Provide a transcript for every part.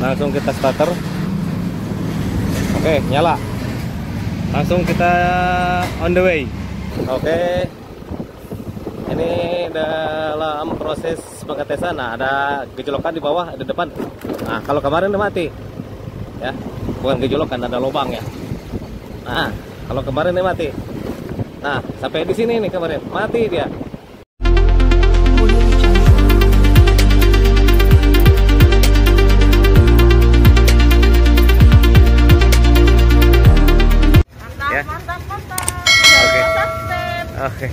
Langsung kita starter. Oke, nyala. Langsung kita on the way. Oke. Ini dalam proses pengetesan. Nah, ada gejolokan di bawah, ada depan. Nah, kalau kemarin udah mati. Ya, bukan gejolokan, ada lubang ya. Nah, kalau kemarin dia mati. Nah, sampai di sini nih kemarin mati dia. Ya. Mantap. Oke. Subscribe. Oke.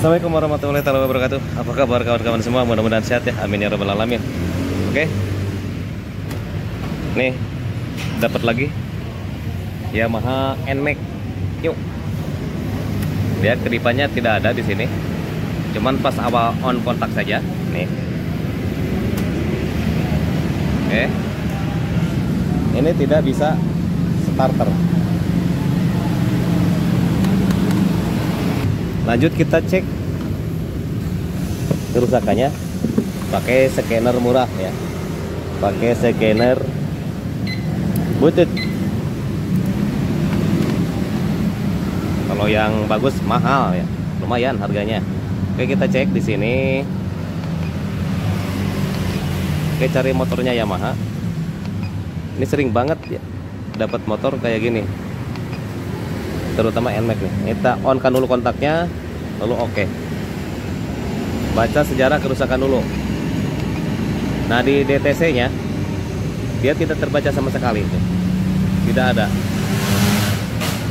Assalamualaikum warahmatullahi wabarakatuh. Apa kabar kawan-kawan semua? Mudah-mudahan sehat ya. Amin ya rabbal alamin. Oke. Nih, dapat lagi Yamaha NMAX. Yuk. Dia kedipannya tidak ada di sini. Cuman pas awal on kontak saja. Nih. Oke. Ini tidak bisa starter. Lanjut kita cek kerusakannya pakai scanner murah ya, pakai scanner butut. Kalau yang bagus mahal ya, lumayan harganya. Oke, kita cek di sini. Oke, cari motornya Yamaha. Ini sering banget ya dapat motor kayak gini, terutama NMAX nih. Kita on kan dulu kontaknya, lalu oke. Baca sejarah kerusakan dulu. Nah, di DTC nya dia tidak terbaca sama sekali, tidak ada,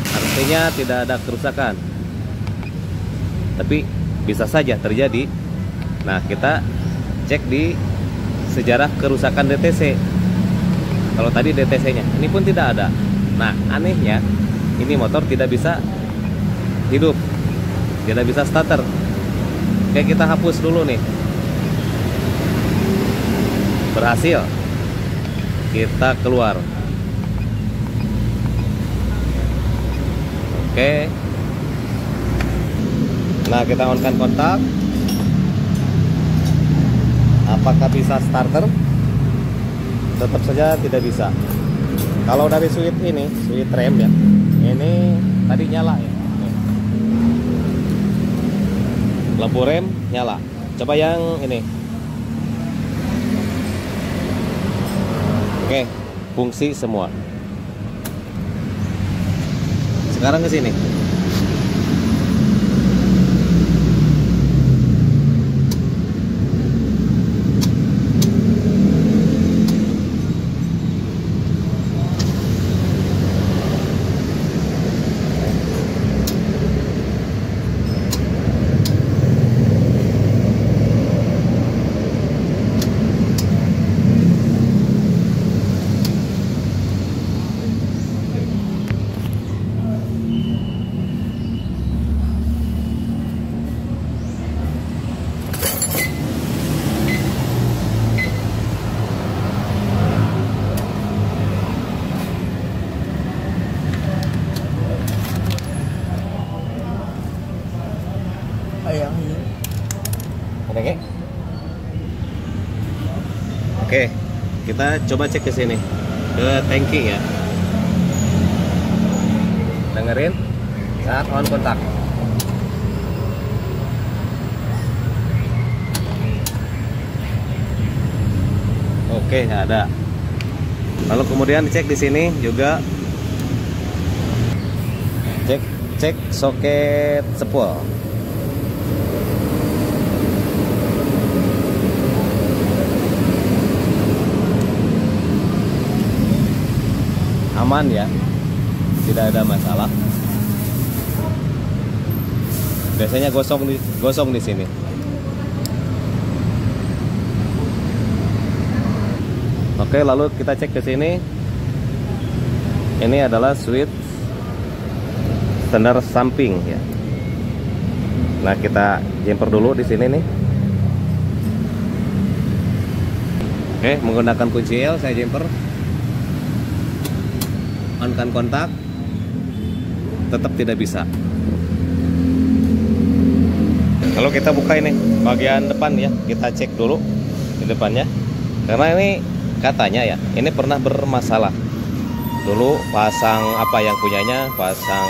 artinya tidak ada kerusakan, tapi bisa saja terjadi. Nah, kita cek di sejarah kerusakan DTC. Kalau tadi DTC nya ini pun tidak ada. Nah, anehnya ini motor tidak bisa hidup, tidak bisa starter. Oke, kita hapus dulu nih. Berhasil. Kita keluar. Oke. Nah, kita on-kan kontak. Apakah bisa starter? Tetap saja tidak bisa. Kalau dari switch ini, switch rem ya, ini tadi nyala ya. Lampu rem nyala. Coba yang ini. Oke, fungsi semua. Sekarang ke sini. Oke. Oke, kita coba cek ke sini, ke tangki ya. Dengerin saat on kontak. Oke, ada. Lalu kemudian cek di sini juga, cek soket spool. Aman ya, tidak ada masalah. Biasanya gosong di sini. Oke, lalu kita cek ke sini. Ini adalah switch standar samping ya. Nah, kita jumper dulu di sini nih. Oke, menggunakan kunci L saya jumper. On-kan kontak. Tetap tidak bisa. Kalau kita buka ini bagian depan ya, kita cek dulu di depannya. Karena ini katanya ya, ini pernah bermasalah. Dulu pasang apa yang punyanya, pasang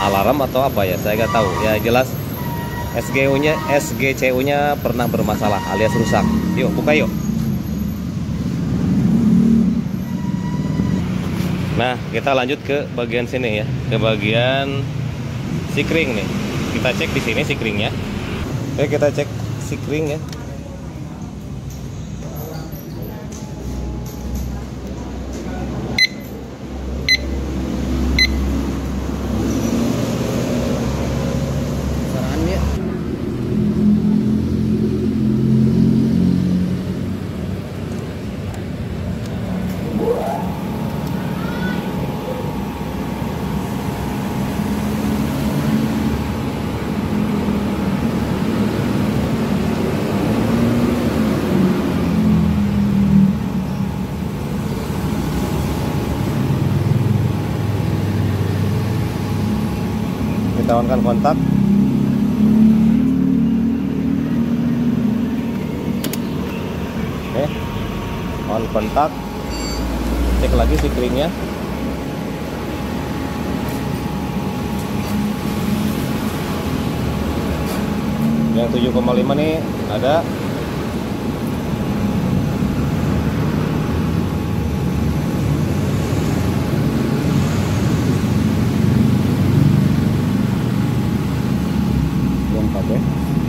alarm atau apa ya, saya nggak tahu. Ya jelas SGCU-nya pernah bermasalah alias rusak. Yuk buka yuk. Nah, kita lanjut ke bagian sini ya, ke bagian sikring nih. Kita cek di sini sikringnya. Oke, kita cek sikring ya. Kita on-kan kontak. Oke, on kontak. Cek lagi sikringnya. Yang 7,5 nih ada.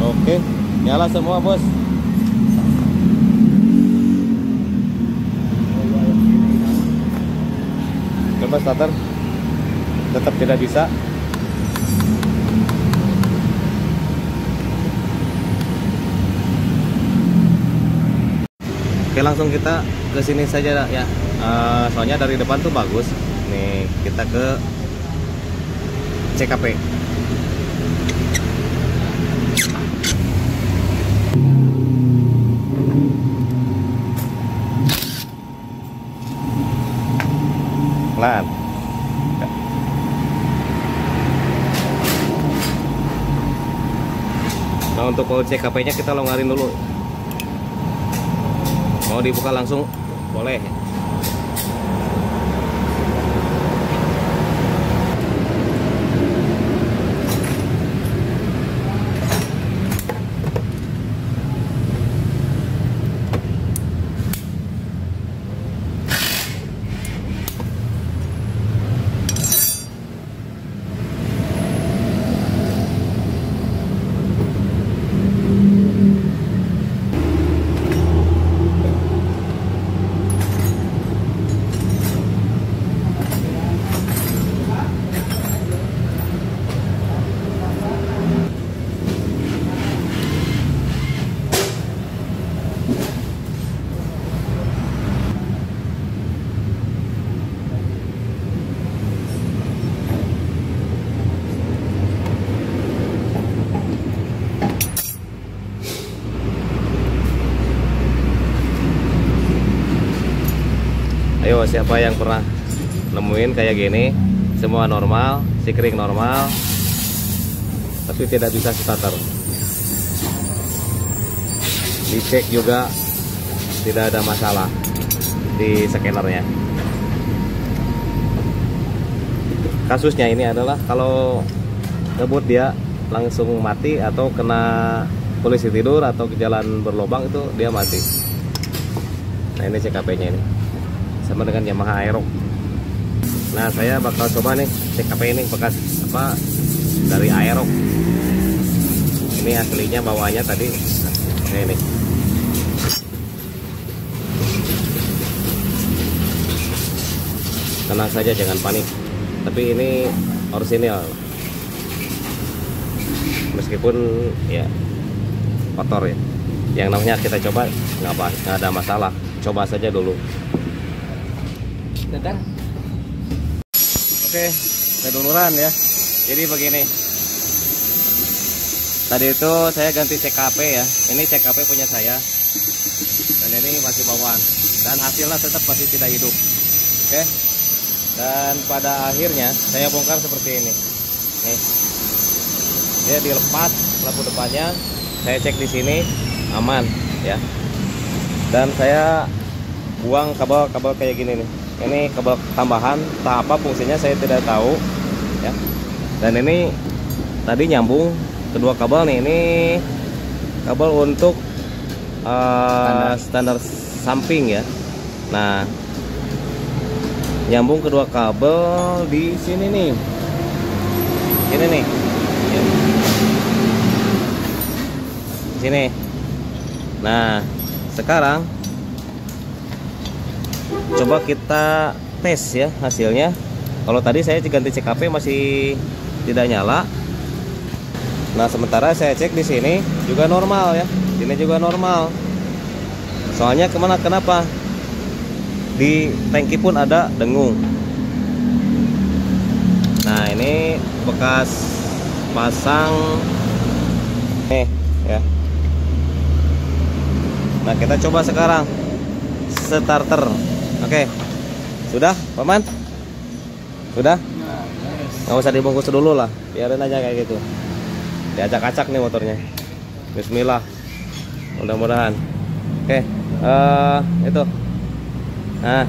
Oke, nyala semua bos. Coba starter, tetap tidak bisa. Oke, langsung kita ke sini saja ya. Soalnya dari depan tuh bagus. Nih kita ke CKP. Pelan. Nah, untuk power CKP-nya kita longgarin dulu. Mau dibuka langsung boleh. Ayo, siapa yang pernah nemuin kayak gini, semua normal, sikring normal, tapi tidak bisa starter. Dicek juga tidak ada masalah di scannernya. Kasusnya ini adalah kalau ngebut dia langsung mati, atau kena polisi tidur atau ke jalan berlobang itu dia mati. Nah, ini CKP-nya ini sama dengan Yamaha Aerox. Nah, saya bakal coba nih CKP ini bekas apa dari Aerox. Ini aslinya bawaannya tadi. Nah, ini. Tenang saja, jangan panik. Tapi ini orisinil. Meskipun ya kotor ya. Yang namanya kita coba nggak ada masalah. Coba saja dulu. Datar. Oke, keduluran ya. Jadi begini. Tadi itu saya ganti CKP ya. Ini CKP punya saya. Dan ini masih bawaan. Dan hasilnya tetap masih tidak hidup. Oke. Dan pada akhirnya saya bongkar seperti ini. Nih. Dia dilepas lampu depannya. Saya cek di sini aman ya. Dan saya buang kabel-kabel kayak gini nih. Ini kabel tambahan, tak apa fungsinya saya tidak tahu ya. Dan ini tadi nyambung kedua kabel nih. Ini kabel untuk standar samping ya. Nah, nyambung kedua kabel di sini nih. Ini nih. Ya. Sini. Nah, sekarang coba kita tes ya hasilnya. Kalau tadi saya ganti CKP masih tidak nyala. Nah, sementara saya cek di sini juga normal ya. Ini juga normal. Soalnya kenapa? Di tangki pun ada dengung. Nah, ini bekas pasang nih ya. Nah, kita coba sekarang starter. Oke, sudah, Paman? Sudah? Nggak usah dibungkus dulu lah, biarin aja kayak gitu. Diacak-acak nih motornya. Bismillah. Mudah-mudahan. Oke, itu. Nah,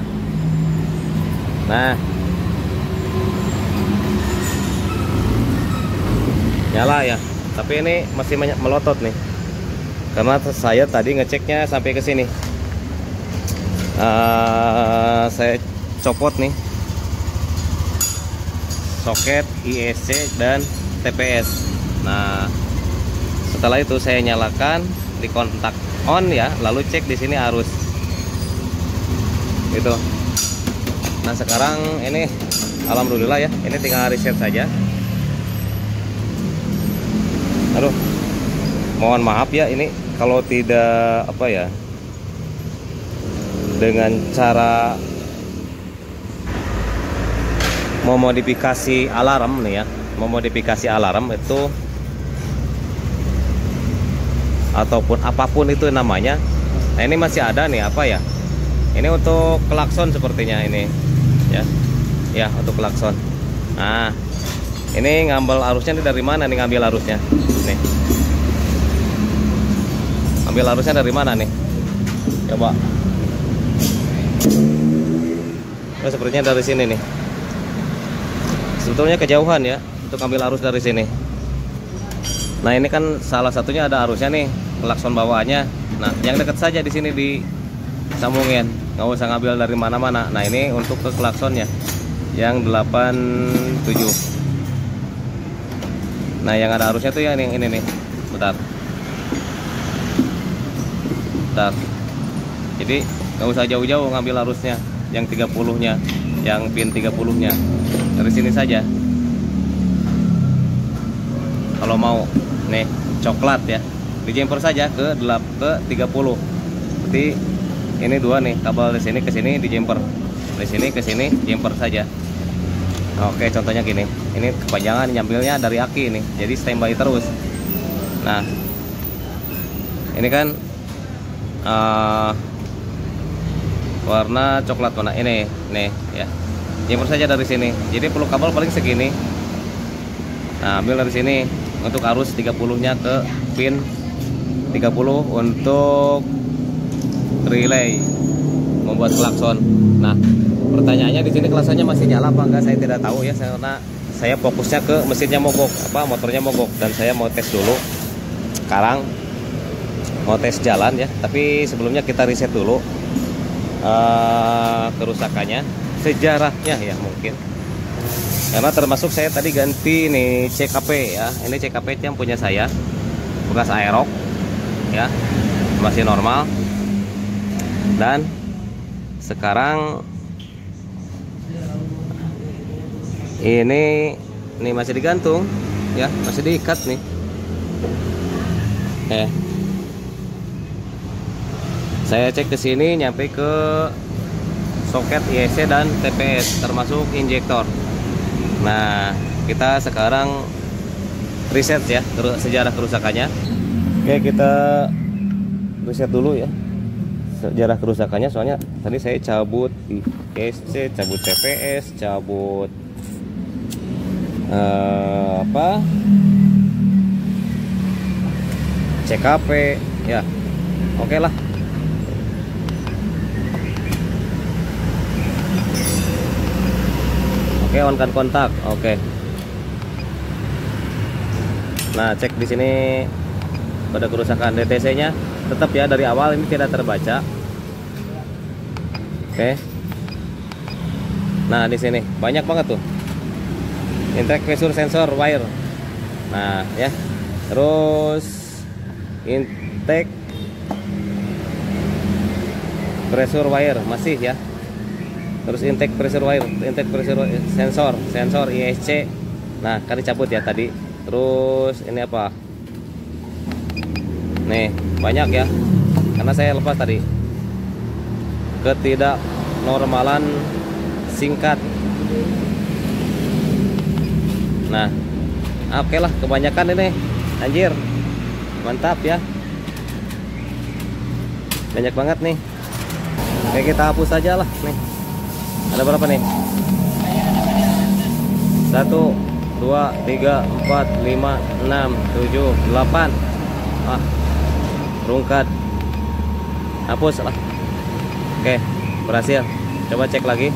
nyala ya. Tapi ini masih melotot nih. Karena saya tadi ngeceknya sampai ke sini. Saya copot nih soket IEC dan TPS. Nah, setelah itu saya nyalakan di kontak on ya, lalu cek di sini arus gitu. Nah, sekarang ini alhamdulillah ya, ini tinggal reset saja. Aduh, mohon maaf ya, ini kalau tidak apa ya, dengan cara memodifikasi alarm nih ya, memodifikasi alarm itu ataupun apapun itu namanya. Nah, ini masih ada nih apa ya, ini untuk klakson sepertinya ini ya, ya untuk klakson. Nah, ini ngambil arusnya nih dari mana nih, ngambil arusnya nih, ambil arusnya dari mana nih, coba. Nah, sepertinya dari sini nih. Sebetulnya kejauhan ya untuk ambil arus dari sini. Nah, ini kan salah satunya ada arusnya nih, klakson bawaannya. Nah, yang dekat saja di sini disambungin, nggak usah ngambil dari mana-mana. Nah, ini untuk ke klaksonnya yang 87. Nah, yang ada arusnya tuh yang ini nih. Bentar. Jadi nggak usah jauh-jauh ngambil arusnya yang 30-nya, yang pin 30-nya. Dari sini saja. Kalau mau nih coklat ya, di jumper saja ke 30. Berarti ini dua nih, kabel dari sini ke sini di jumper. Dari sini ke sini jumper saja. Oke, contohnya gini. Ini kepanjangan nyambilnya dari aki ini. Jadi standby terus. Nah, ini kan warna coklat mana ini nih ya, jumper saja dari sini. Jadi perlu kabel paling segini. Nah, ambil dari sini untuk arus 30-nya ke pin 30 untuk relay membuat klakson. Nah, pertanyaannya di sini klaksonnya masih nyala apa enggak, saya tidak tahu ya, karena saya fokusnya ke mesinnya mogok, motornya mogok, dan saya mau tes dulu. Sekarang mau tes jalan ya, tapi sebelumnya kita riset dulu kerusakannya, sejarahnya ya mungkin. Karena termasuk saya tadi ganti nih CKP ya. Ini CKP yang punya saya, bekas Aerox ya, masih normal. Dan sekarang ini masih digantung ya, masih diikat nih. Saya cek ke sini nyampe ke soket IEC dan TPS termasuk injektor. Nah, kita sekarang riset ya sejarah kerusakannya. Oke, kita riset dulu ya sejarah kerusakannya, soalnya tadi saya cabut IEC, cabut TPS, cabut CKP ya. Oke lah. Oke, on kan kontak. Oke. Nah, cek di sini pada kerusakan DTC-nya tetap ya, dari awal ini tidak terbaca. Oke. Nah, di sini banyak banget tuh. Intake pressure sensor wire. Nah, ya. Terus intake pressure wire masih ya. Terus intake pressure wire, intake pressure sensor ISC. Nah, kan dicabut ya tadi. Terus ini apa? Nih, banyak ya. Karena saya lepas tadi. Ketidaknormalan singkat. Nah, oke lah, kebanyakan ini. Anjir. Mantap ya. Banyak banget nih. Oke, kita hapus saja lah nih. Ada berapa nih? 1, 2, 3, 4, 5, 6, 7, 8. Rungkat. Hapus lah. Oke, berhasil. Coba cek lagi.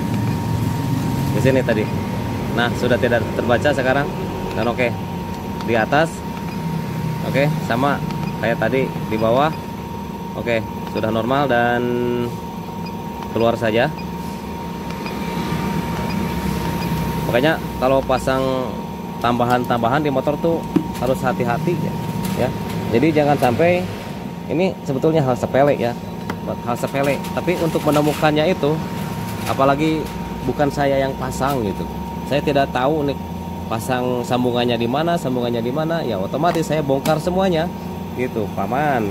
Di sini tadi. Nah, sudah tidak terbaca sekarang. Dan oke. Di atas. Oke, sama kayak tadi di bawah. Oke, sudah normal dan keluar saja. Makanya kalau pasang tambahan-tambahan di motor tuh harus hati-hati ya. Jadi jangan sampai, ini sebetulnya hal sepele ya, hal sepele. Tapi untuk menemukannya itu, apalagi bukan saya yang pasang gitu, saya tidak tahu nih pasang sambungannya di mana, ya otomatis saya bongkar semuanya gitu, paman.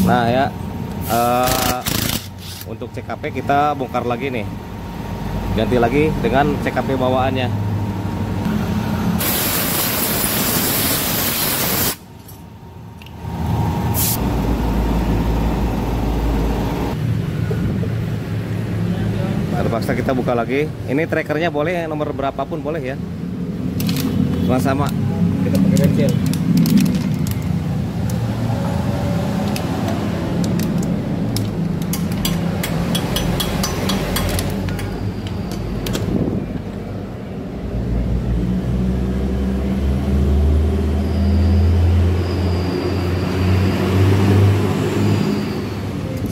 Nah ya, untuk CKP kita bongkar lagi nih. Ganti lagi dengan CKP bawaannya. Terpaksa kita buka lagi. Ini trackernya boleh nomor berapapun boleh ya. Sama kita pakai bensin.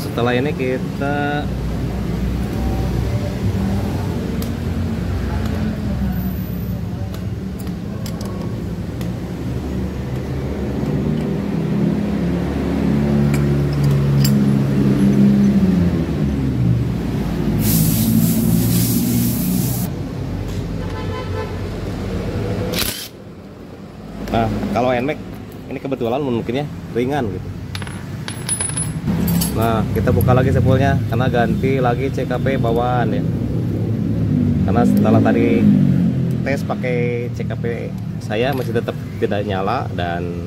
Setelah ini kita kalau NMAX ini kebetulan mungkinnya ringan gitu. Nah, kita buka lagi spoolnya karena ganti lagi CKP bawaan ya. Karena setelah tadi tes pakai CKP saya masih tetap tidak nyala dan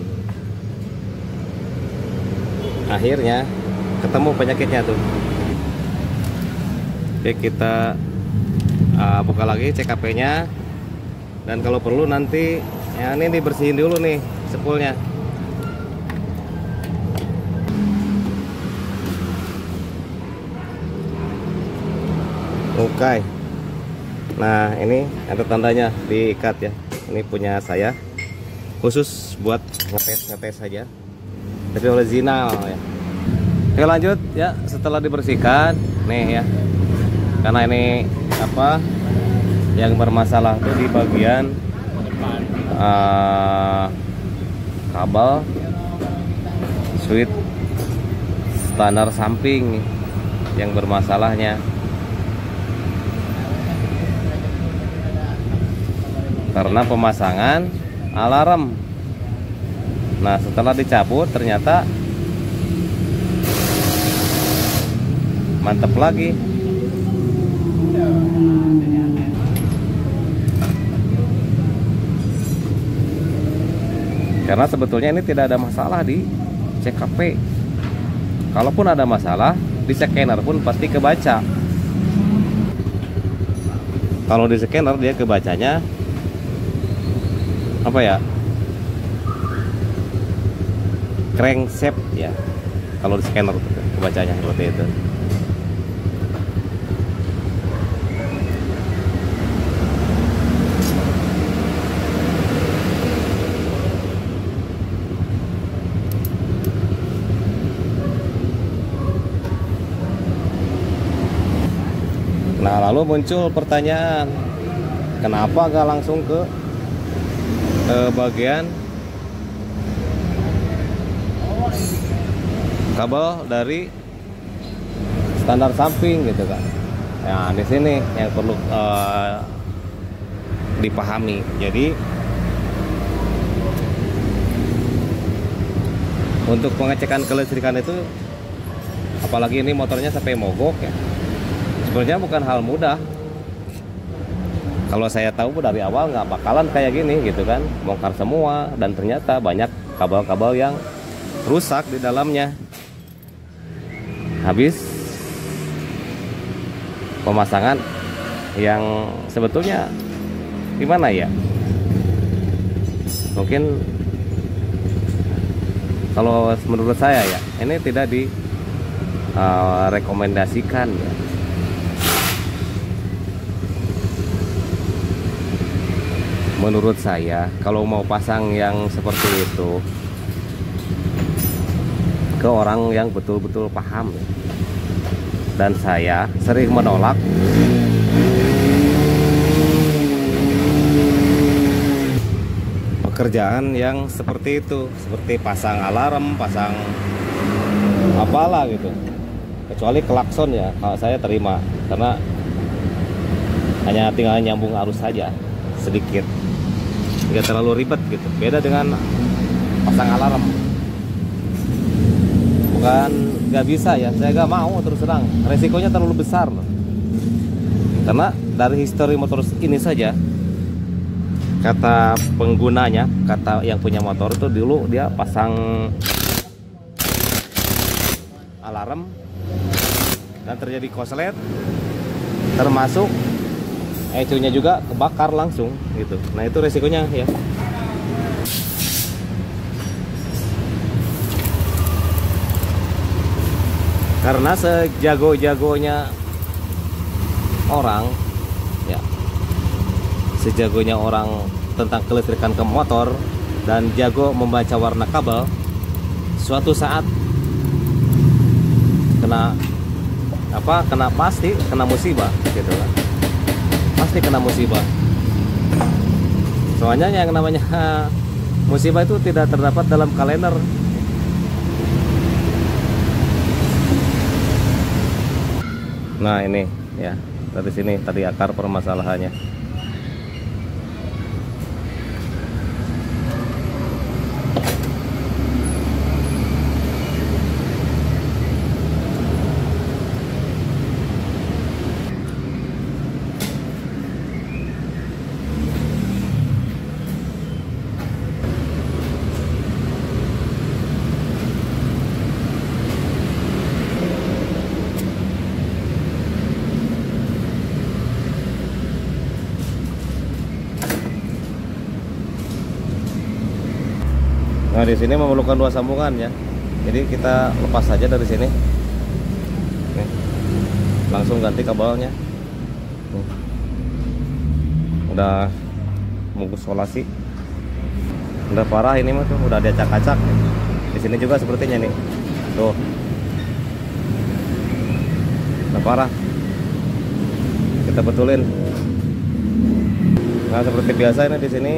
akhirnya ketemu penyakitnya tuh. Oke, kita buka lagi CKP-nya dan kalau perlu nanti ya ini dibersihin dulu nih spoolnya. Oke. Nah, ini ada tandanya diikat ya. Ini punya saya. Khusus buat ngetes saja. Tapi original ya. Oke, lanjut ya. Setelah dibersihkan, nih ya. Karena ini apa? Yang bermasalah tuh di bagian kabel switch standar samping yang bermasalahnya. Karena pemasangan alarm. Nah, setelah dicabut ternyata mantap lagi. Karena sebetulnya ini tidak ada masalah di CKP. Kalaupun ada masalah di scanner pun pasti kebaca. Kalau di scanner dia kebacanya apa ya, crankshaft ya. Kalau di scanner kebacanya seperti itu. Nah, lalu muncul pertanyaan, kenapa gak langsung ke bagian kabel dari standar samping gitu kan? Nah, di sini yang perlu dipahami. Jadi untuk pengecekan kelistrikan itu, apalagi ini motornya sampai mogok ya, sebenarnya bukan hal mudah. Kalau saya tahu dari awal nggak bakalan kayak gini gitu kan, bongkar semua, dan ternyata banyak kabel-kabel yang rusak di dalamnya. Habis pemasangan yang sebetulnya gimana ya, mungkin kalau menurut saya ya, ini tidak direkomendasikan ya. Menurut saya, kalau mau pasang yang seperti itu ke orang yang betul-betul paham. Dan saya sering menolak pekerjaan yang seperti itu, seperti pasang alarm, pasang apalah gitu. Kecuali klakson ya, kalau saya terima, karena hanya tinggal nyambung arus saja sedikit, nggak terlalu ribet gitu. Beda dengan pasang alarm, bukan nggak bisa ya, saya nggak mau terus terang, resikonya terlalu besar loh. Karena dari histori motor ini saja, kata penggunanya, kata yang punya motor itu dulu dia pasang alarm dan terjadi korslet, termasuk ECU-nya juga kebakar langsung gitu. Nah, itu resikonya ya. Karena sejago-jagonya orang ya, sejagonya orang tentang kelistrikan ke motor dan jago membaca warna kabel, suatu saat pasti kena musibah gitu kan. Pasti kena musibah. Soalnya yang namanya musibah itu tidak terdapat dalam kalender. Nah, ini ya, dari sini tadi akar permasalahannya. Nah, di sini memerlukan dua sambungan ya. Jadi kita lepas saja dari sini. Nih, langsung ganti kabelnya. Nih. Udah bungkus solasi. Udah parah ini mah tuh, udah diacak-acak. Di sini juga sepertinya nih. Tuh. Udah parah. Kita betulin. Nah, seperti biasa ini di sini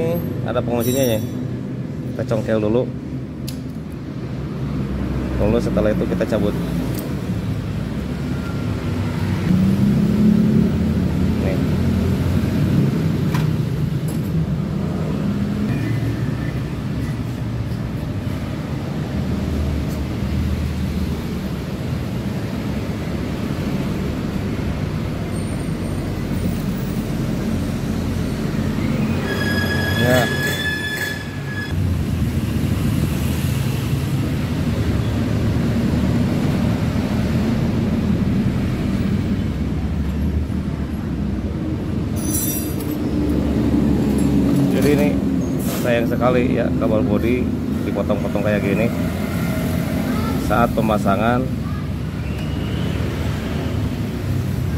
ada pengisinya ya. Kita congkel dulu. Lalu setelah itu kita cabut. Nih. Ya. sekali ya kabel bodi dipotong-potong kayak gini saat pemasangan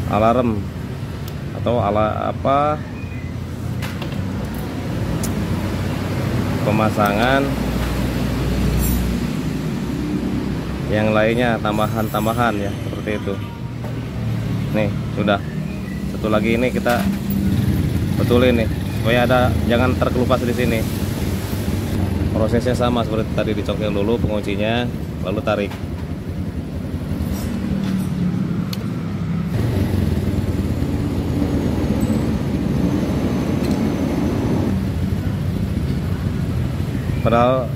alarm atau pemasangan yang lainnya, tambahan ya, seperti itu. Nih sudah. Satu lagi ini kita betulin nih supaya jangan terkelupas di sini. Prosesnya sama seperti tadi, dicongkel dulu penguncinya lalu tarik. Padahal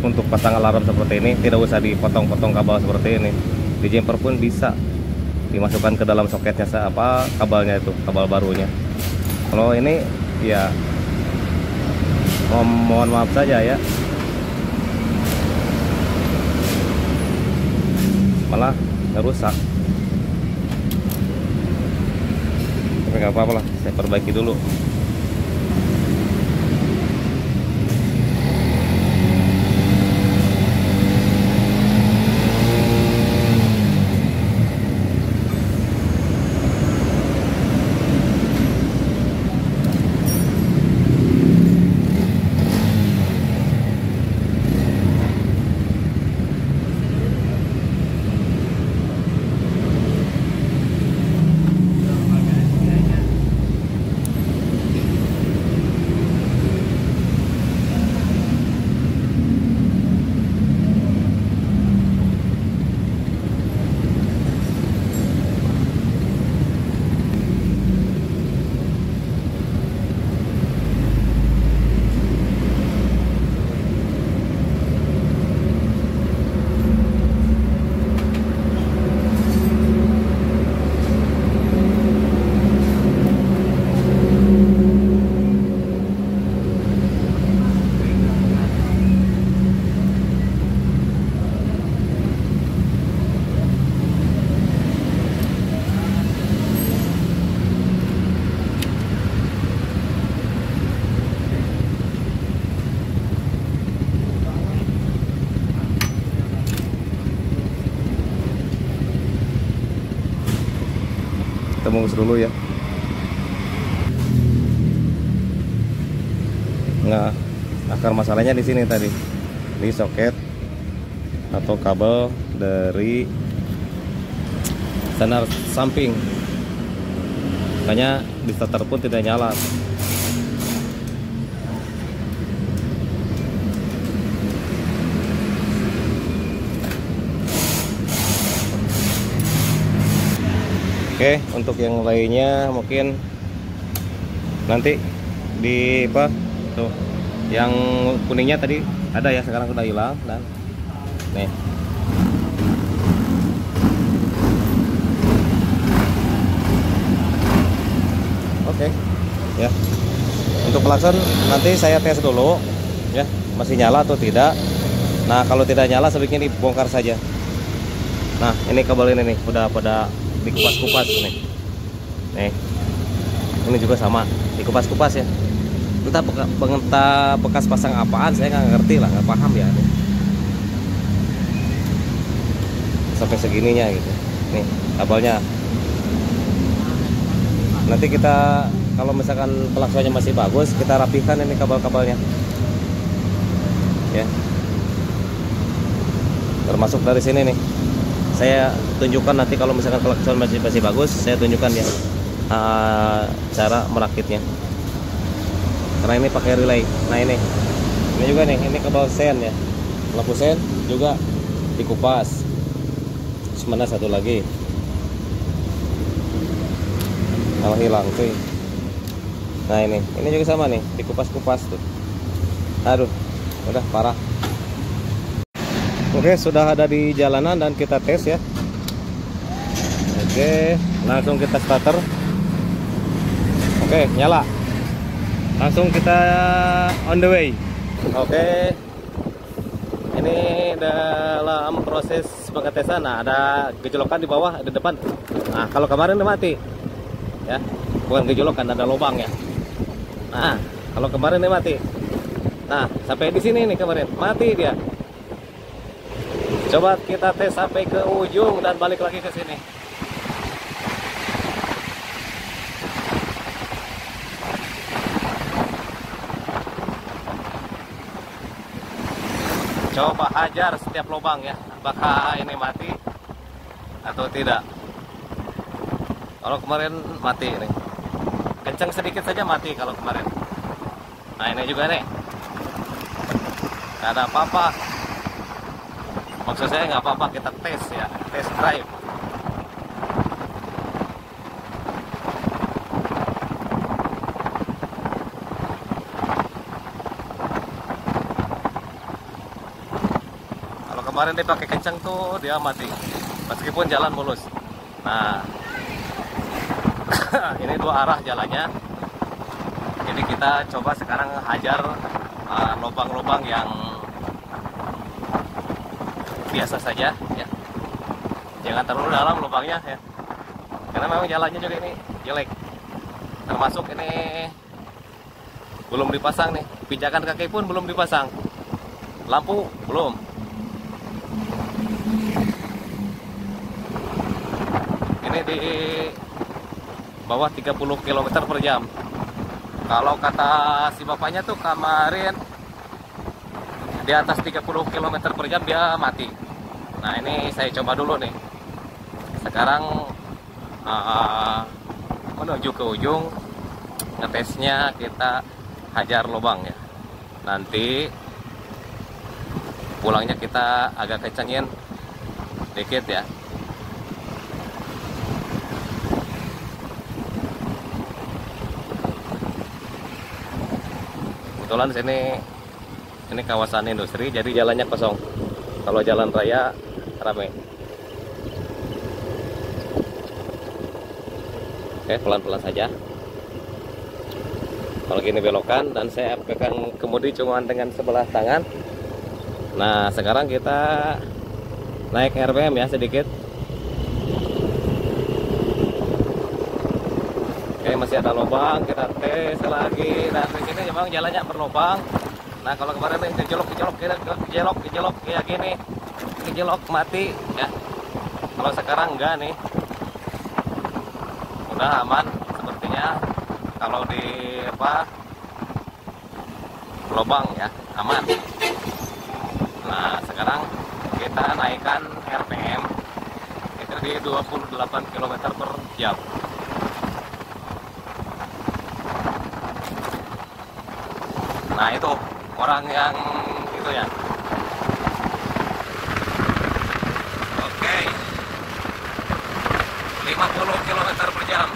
untuk pasang alarm seperti ini tidak usah dipotong-potong kabel seperti ini. Di jumper pun bisa dimasukkan ke dalam soketnya kabelnya itu, kabel barunya. Kalau ini ya mohon maaf saja ya, malah ngerusak. Tapi nggak apa-apa lah, saya perbaiki dulu. Kita bungkus dulu ya. Nah, akar masalahnya di sini tadi, di soket atau kabel dari senar samping. Makanya di starter pun tidak nyala. Oke, untuk yang lainnya mungkin nanti di tuh, yang kuningnya tadi ada ya, sekarang sudah hilang. Dan nih oke ya, untuk pelakson nanti saya tes dulu ya, masih nyala atau tidak. Nah kalau tidak nyala sebaiknya dibongkar saja. Nah ini kabel ini nih udah pada dikupas-kupas nih. Ini juga sama dikupas-kupas ya. Entah bekas pasang apaan, saya nggak ngerti lah, nggak paham ya. Sampai segininya gitu. Nih kabelnya. Nanti kita kalau misalkan klaksonnya masih bagus, kita rapihkan ini kabel-kabelnya. Ya. Termasuk dari sini nih. Saya tunjukkan nanti kalau misalkan klakson masih bagus, saya tunjukkan ya cara merakitnya. Karena ini pakai relay. Nah ini juga nih, ini kabel sen ya, lampu sen juga dikupas. Terus mana satu lagi? Kalau hilang tuh. Nah ini juga sama nih, dikupas-kupas tuh. Aduh, udah parah. Oke, sudah ada di jalanan dan kita tes ya. Oke, langsung kita starter. Oke, nyala. Langsung kita on the way. Oke. Ini dalam proses pengetesan. Nah, ada gejolokan di bawah, di depan. Nah, kalau kemarin udah mati. Ya. Bukan gejolokan, ada lubang ya. Nah, kalau kemarin udah mati. Nah, sampai di sini nih kemarin, mati dia. Coba kita tes sampai ke ujung dan balik lagi ke sini. Coba hajar setiap lubang ya, apakah ini mati atau tidak. Kalau kemarin mati ini, kencang sedikit saja mati kalau kemarin. Nah ini juga nih, nggak ada apa-apa. Maksud saya nggak apa-apa, kita tes ya, tes drive. Kalau kemarin dipakai kencang tuh dia mati, meskipun jalan mulus. Nah, ini dua arah jalannya. Jadi kita coba sekarang hajar lubang-lubang yang biasa saja ya, jangan terlalu dalam lubangnya ya, karena memang jalannya juga ini jelek, termasuk ini belum dipasang nih, pijakan kaki pun belum dipasang, lampu belum. Ini di bawah 30 km per jam. Kalau kata si bapaknya tuh kemarin di atas 30 km per jam dia mati. Nah ini saya coba dulu nih. Sekarang menuju ke ujung, ngetesnya kita hajar lubang ya. Nanti pulangnya kita agak kencengin dikit ya. Kebetulan ini kawasan industri, jadi jalannya kosong. Kalau jalan raya ramai. Oke, pelan-pelan saja. Kalau gini belokan, dan saya pegang kemudi cuma dengan sebelah tangan. Nah, sekarang kita naik RPM ya sedikit. Oke, masih ada lubang, kita tes lagi. Dan di sini memang jalannya berlubang. Nah, kalau kemarin nih kejelok kayak gini, kejelok mati ya. Kalau sekarang enggak nih, udah aman sepertinya. Kalau di lubang ya aman. Nah, sekarang kita naikkan RPM itu di 28 km per jam. Nah itu orang yang itu ya. Oke, 50 km per jam.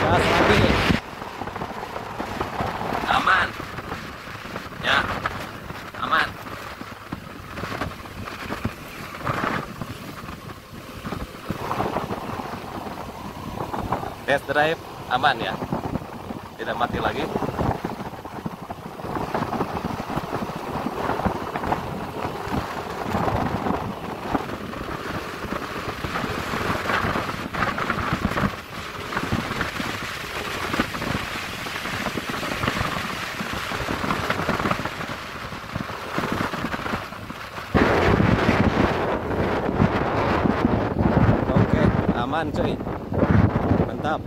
Gas lagi. Aman. Ya, aman. Test drive aman ya, tidak mati lagi. Oke, aman cuy, mantap.